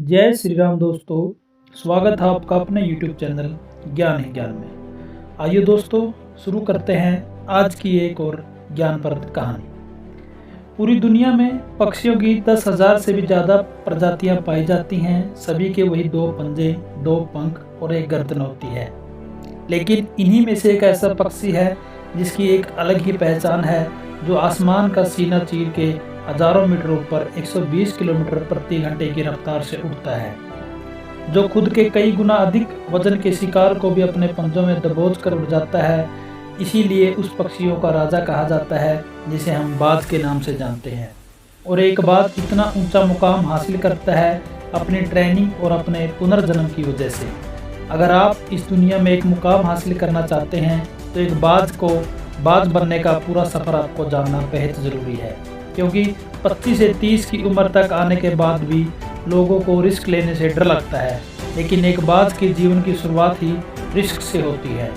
जय श्री राम दोस्तों। स्वागत है आपका अपने YouTube चैनल ज्ञान है ज्ञान में। आइए दोस्तों, शुरू करते हैं आज की एक और ज्ञानप्रद कहानी। पूरी दुनिया में पक्षियों की 10,000 से भी ज़्यादा प्रजातियां पाई जाती हैं। सभी के वही 2 पंजे, 2 पंख और एक गर्दन होती है। लेकिन इन्हीं में से एक ऐसा पक्षी है जिसकी एक अलग ही पहचान है, जो आसमान का सीना चीर के हजारों मीटर ऊपर 120 किलोमीटर प्रति घंटे की रफ्तार से उड़ता है, जो खुद के कई गुना अधिक वजन के शिकार को भी अपने पंजों में दबोच कर उड़ जाता है। इसीलिए उस पक्षियों का राजा कहा जाता है, जिसे हम बाज के नाम से जानते हैं। और एक बात इतना ऊंचा मुकाम हासिल करता है अपनी ट्रेनिंग और अपने पुनर्जन्म की वजह से। अगर आप इस दुनिया में एक मुकाम हासिल करना चाहते हैं तो एक बाज बनने का पूरा सफ़र आपको जानना बेहद ज़रूरी है, क्योंकि 25 से 30 की उम्र तक आने के बाद भी लोगों को रिस्क लेने से डर लगता है। लेकिन एक बाज के जीवन की शुरुआत ही रिस्क से होती है।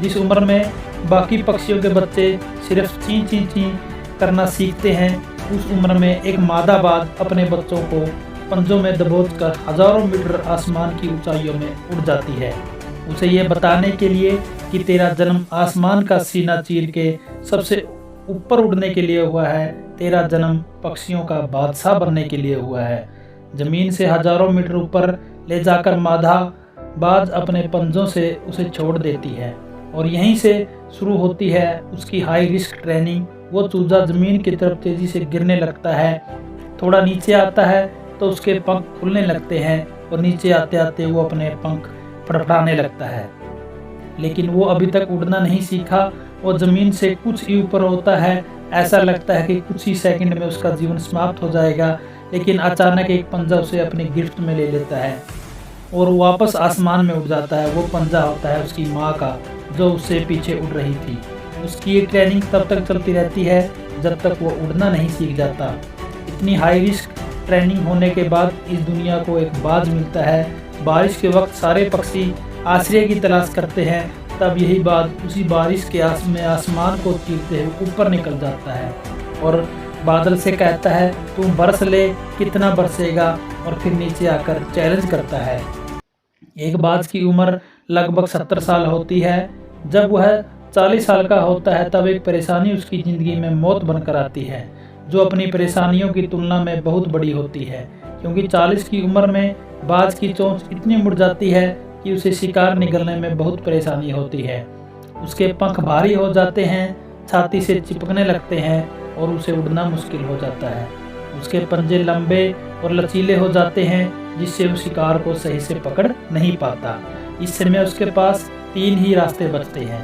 जिस उम्र में बाकी पक्षियों के बच्चे सिर्फ ची ची ची करना सीखते हैं, उस उम्र में एक मादा बाज अपने बच्चों को पंजों में दबोचकर हजारों मीटर आसमान की ऊंचाइयों में उड़ जाती है, उसे ये बताने के लिए कि तेरा जन्म आसमान का सीना चीर के सबसे ऊपर उड़ने के लिए हुआ है। तेरा जन्म पक्षियों का बादशाह बनने के लिए हुआ है। जमीन से हजारों मीटर ऊपर ले जाकर मादा बाज अपने पंजों से उसे छोड़ देती है, और यहीं से शुरू होती है उसकी हाई रिस्क ट्रेनिंग। वो चूजा जमीन की तरफ तेजी से गिरने लगता है, थोड़ा नीचे आता है तो उसके पंख खुलने लगते हैं, और नीचे आते आते वो अपने पंख फड़फड़ाने लगता है। लेकिन वो अभी तक उड़ना नहीं सीखा। वो जमीन से कुछ ही ऊपर होता है। ऐसा लगता है कि कुछ ही सेकंड में उसका जीवन समाप्त हो जाएगा। लेकिन अचानक एक पंजा उसे अपनी गिरफ्त में ले लेता है और वापस आसमान में उड़ जाता है। वो पंजा होता है उसकी माँ का, जो उससे पीछे उड़ रही थी। उसकी ये ट्रेनिंग तब तक चलती रहती है जब तक वो उड़ना नहीं सीख जाता। इतनी हाई रिस्क ट्रेनिंग होने के बाद इस दुनिया को एक बाज मिलता है। बारिश के वक्त सारे पक्षी आश्रय की तलाश करते हैं, तब यही बाज उसी बारिश के में आसमान को चीरते हुए ऊपर निकल जाता है और बादल से कहता है, तुम बरस ले, कितना बरसेगा, और फिर नीचे आकर चैलेंज करता है। एक बाज की उम्र लगभग 70 साल होती है। जब वह 40 साल का होता है तब एक परेशानी उसकी ज़िंदगी में मौत बनकर आती है, जो अपनी परेशानियों की तुलना में बहुत बड़ी होती है, क्योंकि 40 की उम्र में बाज की चोंच इतनी मुड़ जाती है कि उसे शिकार निगलने में बहुत परेशानी होती है। उसके पंख भारी हो जाते हैं, छाती से चिपकने लगते हैं और उसे उड़ना मुश्किल हो जाता है। उसके पंजे लंबे और लचीले हो जाते हैं, जिससे वो शिकार को सही से पकड़ नहीं पाता। इस समय उसके पास 3 ही रास्ते बचते हैं।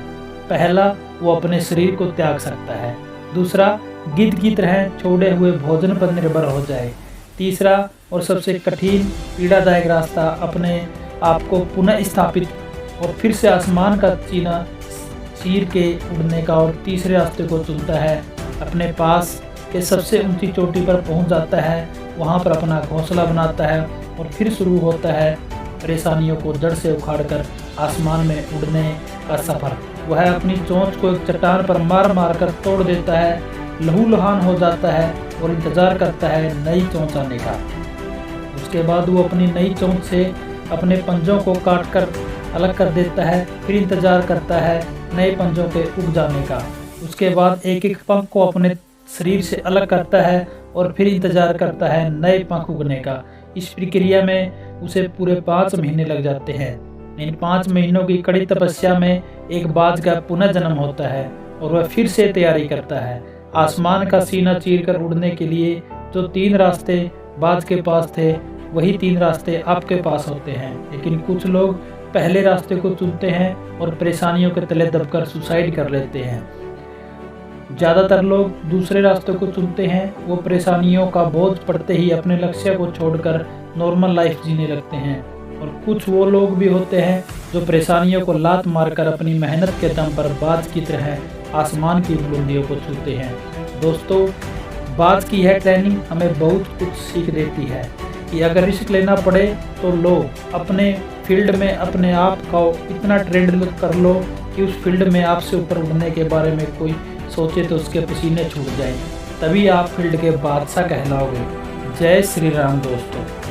पहला, वो अपने शरीर को त्याग सकता है। दूसरा, गिद्ध की तरह छोड़े हुए भोजन पर निर्भर हो जाए। तीसरा और सबसे कठिन पीड़ादायक रास्ता, अपने आपको पुनः स्थापित और फिर से आसमान का चीर के उड़ने का। और तीसरे रास्ते को चुनता है, अपने पास के सबसे ऊंची चोटी पर पहुंच जाता है, वहां पर अपना घोंसला बनाता है और फिर शुरू होता है परेशानियों को जड़ से उखाड़कर आसमान में उड़ने का सफ़र। वह अपनी चोंच को एक चट्टान पर मार मार कर तोड़ देता है, लहूलुहान हो जाता है और इंतज़ार करता है नई चोंच आने का। उसके बाद वो अपनी नई चोंच से अपने पंजों को काटकर अलग कर देता है, फिर इंतज़ार करता है नए पंजों के उग जाने का। उसके बाद एक एक पंख को अपने शरीर से अलग करता है और फिर इंतज़ार करता है नए पंख उगने का। इस प्रक्रिया में उसे पूरे 5 महीने लग जाते हैं। इन 5 महीनों की कड़ी तपस्या में एक बाज का पुनः जन्म होता है और वह फिर से तैयारी करता है आसमान का सीना चीरकर उड़ने के लिए। जो 3 रास्ते बाज के पास थे, वही 3 रास्ते आपके पास होते हैं। लेकिन कुछ लोग पहले रास्ते को चुनते हैं और परेशानियों के तले दबकर सुसाइड कर लेते हैं। ज़्यादातर लोग दूसरे रास्ते को चुनते हैं। वो परेशानियों का बोझ पड़ते ही अपने लक्ष्य को छोड़कर नॉर्मल लाइफ जीने लगते हैं। और कुछ वो लोग भी होते हैं जो परेशानियों को लात मारकर अपनी मेहनत के दम पर बाज की तरह आसमान की बुलंदियों को छूते हैं। दोस्तों, बाज की यह ट्रेनिंग हमें बहुत कुछ सीख देती है कि अगर रिस्क लेना पड़े तो लो। अपने फील्ड में अपने आप को इतना ट्रेंड कर लो कि उस फील्ड में आपसे ऊपर उड़ने के बारे में कोई सोचे तो उसके पसीने छूट जाए, तभी आप फील्ड के बादशाह कहलाओगे। जय श्री राम दोस्तों।